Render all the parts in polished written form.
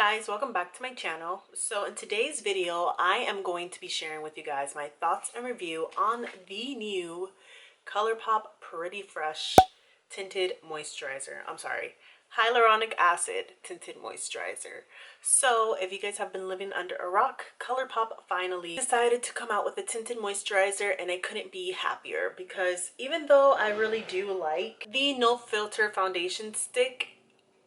guys, welcome back to my channel. So in today's video, I am going to be sharing with you guys my thoughts and review on the new ColourPop Pretty Fresh Tinted Moisturizer. Hyaluronic Acid Tinted Moisturizer. So if you guys have been living under a rock, ColourPop finally decided to come out with a tinted moisturizer, and I couldn't be happier because even though I really do like the no filter foundation stick,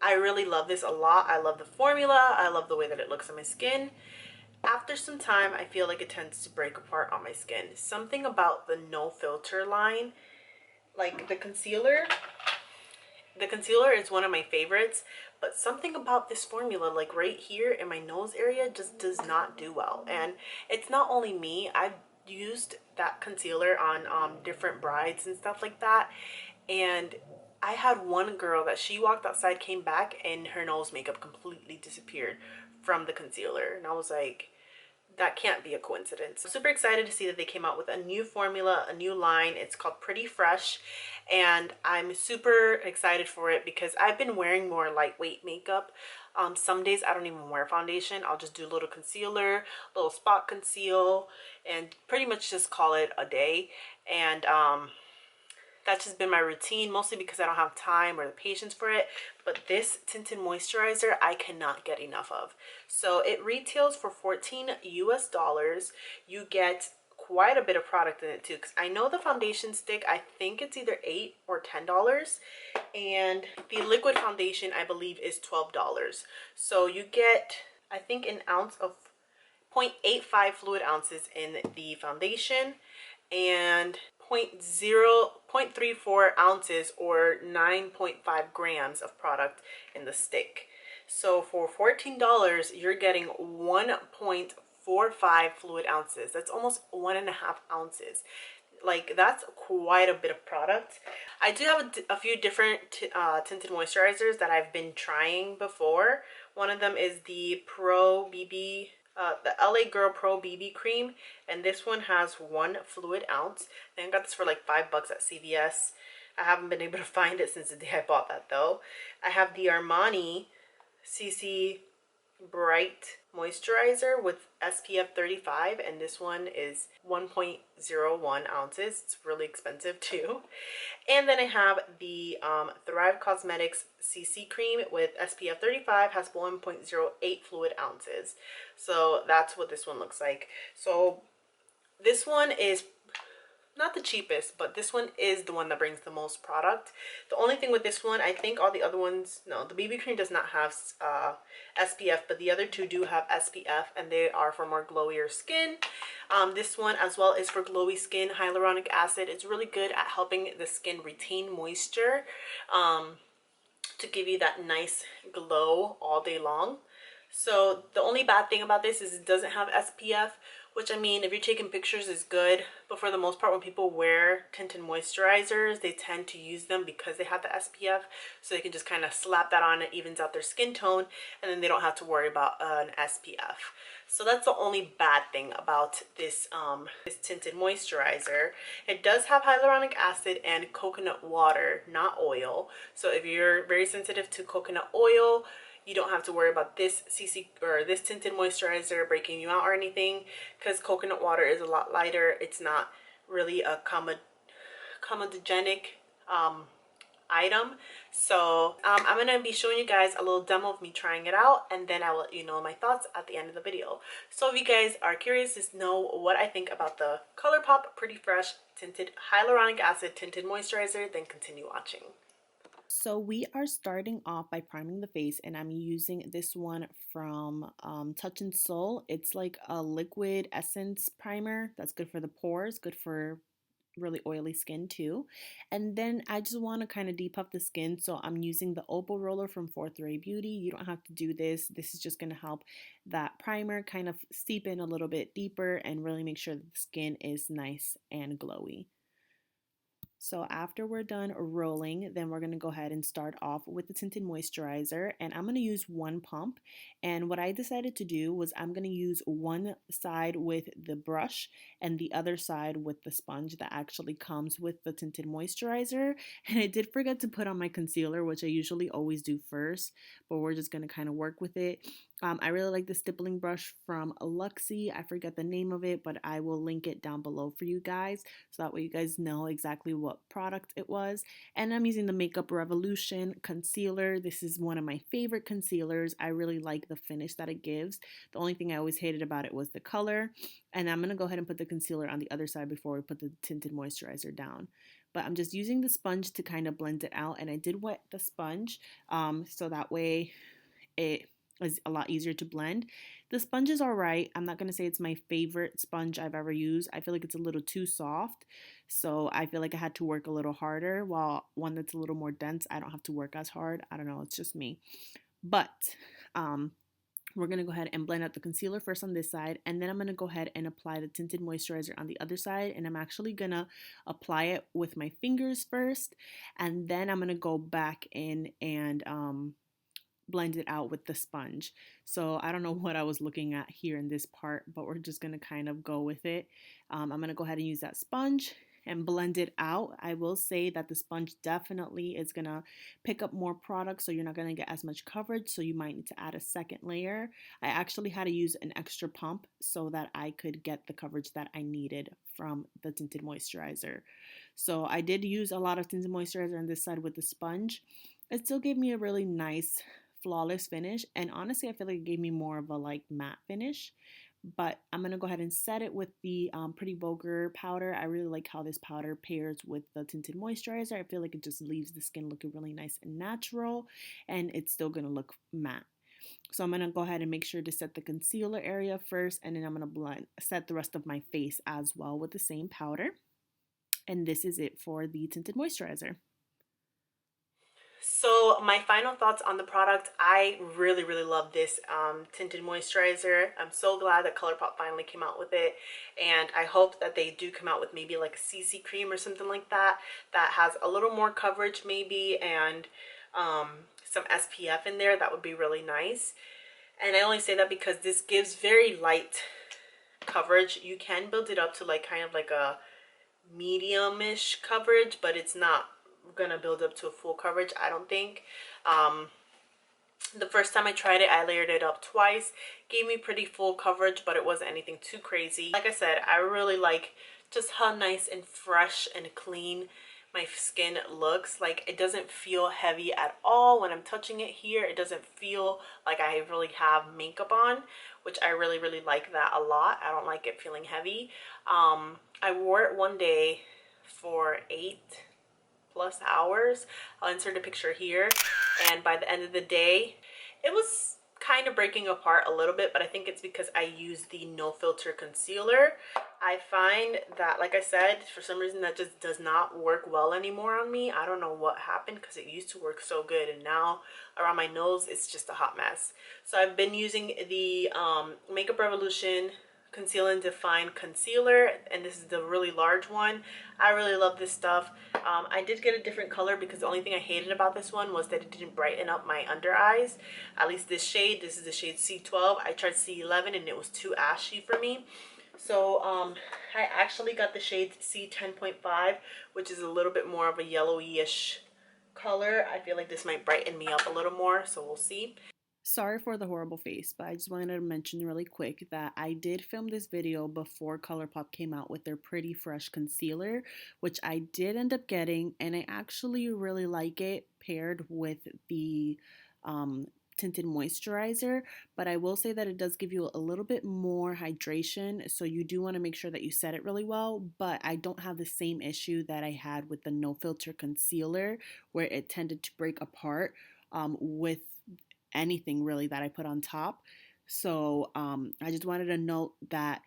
I really love this a lot. I love the formula. I love the way that it looks on my skin. After some time, I feel like it tends to break apart on my skin. Something about the no filter line, like the concealer is one of my favorites, but something about this formula, like right here in my nose area, just does not do well. And it's not only me. I've used that concealer on different brides and stuff like that, and I had one girl that she walked outside, came back, and her nose makeup completely disappeared from the concealer. And I was like, that can't be a coincidence. I'm super excited to see that they came out with a new formula, a new line. It's called Pretty Fresh, and I'm super excited for it because I've been wearing more lightweight makeup. Some days I don't even wear foundation. I'll just do a little concealer, little spot conceal, and pretty much just call it a day. And that's just been my routine, mostly because I don't have time or the patience for it. But this tinted moisturizer, I cannot get enough of. So it retails for $14 US. You get quite a bit of product in it too, because I know the foundation stick, I think it's either $8 or $10, and the liquid foundation, I believe, is $12. So you get, I think, an ounce of 0.85 fluid ounces in the foundation, and 0.34 ounces or 9.5 grams of product in the stick. So for $14, you're getting 1.45 fluid ounces. That's almost 1.5 ounces. Like, that's quite a bit of product. I do have a few different tinted moisturizers that I've been trying before. One of them is the the LA Girl Pro BB Cream, and this one has 1 fluid ounce. I think I got this for like $5 at CVS. I haven't been able to find it since the day I bought that though. I have the Armani CC Bright Moisturizer with SPF 35, and this one is 1.01 ounces. It's really expensive too. And then I have the Thrive Cosmetics CC Cream with SPF 35, has 1.08 fluid ounces. So that's what this one looks like. So this one is not the cheapest, but this one is the one that brings the most product. The only thing with this one, I think all the other ones, no, the BB cream does not have SPF, but the other two do have SPF, and they are for more glowier skin. This one as well is for glowy skin. Hyaluronic acid is really good at helping the skin retain moisture, to give you that nice glow all day long. So the only bad thing about this is it doesn't have SPF, which, I mean, if you're taking pictures is good, but for the most part when people wear tinted moisturizers, they tend to use them because they have the SPF, so they can just kind of slap that on. It evens out their skin tone, and then they don't have to worry about an SPF. So that's the only bad thing about this this tinted moisturizer. It does have hyaluronic acid and coconut water, not oil. So if you're very sensitive to coconut oil, you don't have to worry about this this tinted moisturizer breaking you out or anything, because coconut water is a lot lighter. It's not really a comedogenic item. So I'm going to be showing you guys a little demo of me trying it out, and then I will let you know my thoughts at the end of the video. So if you guys are curious to know what I think about the ColourPop Pretty Fresh Tinted Hyaluronic Acid Tinted Moisturizer, then continue watching. So we are starting off by priming the face, and I'm using this one from Touch and Soul. It's like a liquid essence primer that's good for the pores, good for really oily skin too. And then I just want to kind of depuff the skin, so I'm using the Opal Roller from Fourth Ray Beauty. You don't have to do this. This is just going to help that primer kind of seep in a little bit deeper and really make sure that the skin is nice and glowy. So after we're done rolling, then we're going to go ahead and start off with the Tinted Moisturizer. And I'm going to use one pump. And what I decided to do was I'm going to use one side with the brush and the other side with the sponge that actually comes with the Tinted Moisturizer. And I did forget to put on my concealer, which I usually always do first, but we're just going to kind of work with it. I really like the stippling brush from Luxie. I forget the name of it, but I will link it down below for you guys so that way you guys know exactly what product it was. And I'm using the Makeup Revolution concealer. This is one of my favorite concealers. I really like the finish that it gives. The only thing I always hated about it was the color. And I'm going to go ahead and put the concealer on the other side before we put the tinted moisturizer down. But I'm just using the sponge to kind of blend it out. And I did wet the sponge so that way it is a lot easier to blend. The sponge is all right. I'm not going to say it's my favorite sponge I've ever used. I feel like it's a little too soft. So I feel like I had to work a little harder, while one that's a little more dense, I don't have to work as hard. I don't know. It's just me. But we're going to go ahead and blend out the concealer first on this side, and then I'm going to go ahead and apply the tinted moisturizer on the other side. And I'm actually going to apply it with my fingers first, and then I'm going to go back in and blend it out with the sponge. So I don't know what I was looking at here in this part, but we're just going to kind of go with it. I'm going to go ahead and use that sponge and blend it out. I will say that the sponge definitely is going to pick up more product, so you're not going to get as much coverage, so you might need to add a second layer. I actually had to use an extra pump so that I could get the coverage that I needed from the tinted moisturizer. So I did use a lot of tinted moisturizer on this side with the sponge. It still gave me a really nice flawless finish, and honestly I feel like it gave me more of a like matte finish. But I'm gonna go ahead and set it with the Pretty Vulgar powder. I really like how this powder pairs with the tinted moisturizer. I feel like it just leaves the skin looking really nice and natural, and it's still gonna look matte. So I'm gonna go ahead and make sure to set the concealer area first, and then I'm gonna set the rest of my face as well with the same powder. And this is it for the tinted moisturizer. So my final thoughts on the product, I really love this tinted moisturizer. I'm so glad that ColourPop finally came out with it, and I hope that they do come out with maybe like a CC cream or something like that that has a little more coverage maybe, and some SPF in there. That would be really nice. And I only say that because this gives very light coverage. You can build it up to like kind of like a medium-ish coverage, but it's not gonna build up to a full coverage, I don't think. The first time I tried it, I layered it up twice. Gave me pretty full coverage, but it wasn't anything too crazy. Like I said, I really like just how nice and fresh and clean my skin looks. Like, it doesn't feel heavy at all when I'm touching it here. It doesn't feel like I really have makeup on, which I really like that a lot. I don't like it feeling heavy. I wore it one day for 8+ hours. I'll insert a picture here, and by the end of the day it was kind of breaking apart a little bit, but I think it's because I use the no filter concealer. I find that, like I said, for some reason that just does not work well anymore on me. I don't know what happened, because it used to work so good, and now around my nose it's just a hot mess. So I've been using the Makeup Revolution Conceal and Define concealer, and this is the really large one. I really love this stuff. I did get a different color because the only thing I hated about this one was that it didn't brighten up my under eyes. At least this shade. This is the shade C12. I tried C11 and it was too ashy for me. So I actually got the shade C10.5, which is a little bit more of a yellowy-ish color. I feel like this might brighten me up a little more, so we'll see. Sorry for the horrible face, but I just wanted to mention really quick that I did film this video before ColourPop came out with their Pretty Fresh concealer, which I did end up getting, and I actually really like it paired with the tinted moisturizer. But I will say that it does give you a little bit more hydration, so you do want to make sure that you set it really well. But I don't have the same issue that I had with the no filter concealer, where it tended to break apart with anything really that I put on top. So I just wanted to note that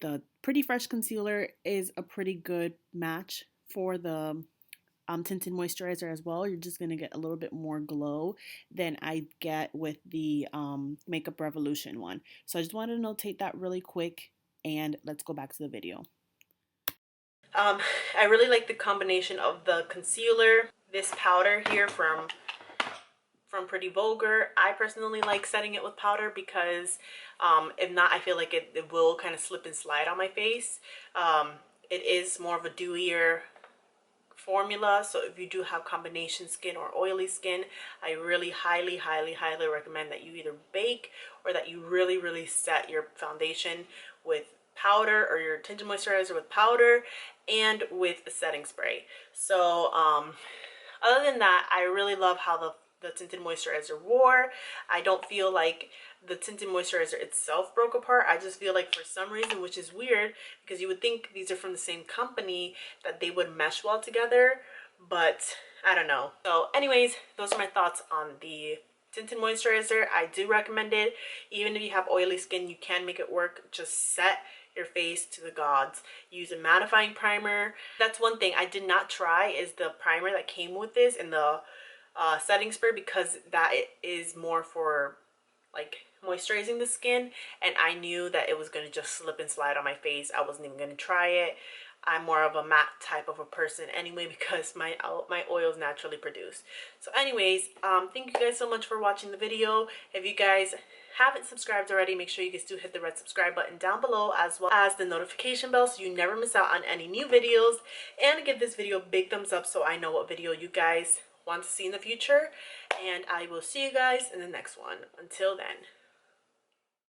the Pretty Fresh concealer is a pretty good match for the tinted moisturizer as well. You're just going to get a little bit more glow than I get with the Makeup Revolution one. So I just wanted to notate that really quick, and let's go back to the video. I really like the combination of the concealer, this powder here from Pretty Vulgar. I personally like setting it with powder because if not, I feel like it will kind of slip and slide on my face. It is more of a dewier formula, so if you do have combination skin or oily skin, I really highly recommend that you either bake or that you really set your foundation with powder, or your tinted moisturizer with powder and with a setting spray. So other than that, I really love how the tinted moisturizer wore. I don't feel like the tinted moisturizer itself broke apart. I just feel like for some reason, which is weird because you would think these are from the same company, that they would mesh well together, but I don't know. So anyways, those are my thoughts on the tinted moisturizer. I do recommend it. Even if you have oily skin, you can make it work. Just set your face to the gods. Use a mattifying primer. That's one thing I did not try, is the primer that came with this and the setting spray, because that is more for like moisturizing the skin, and I knew that it was going to just slip and slide on my face. I wasn't even going to try it. I'm more of a matte type of a person anyway, because my oils naturally produce. So anyways, thank you guys so much for watching the video. If you guys haven't subscribed already, make sure you guys do hit the red subscribe button down below, as well as the notification bell, so you never miss out on any new videos. And give this video a big thumbs up so I know what video you guys want to see in the future. And I will see you guys in the next one. Until then.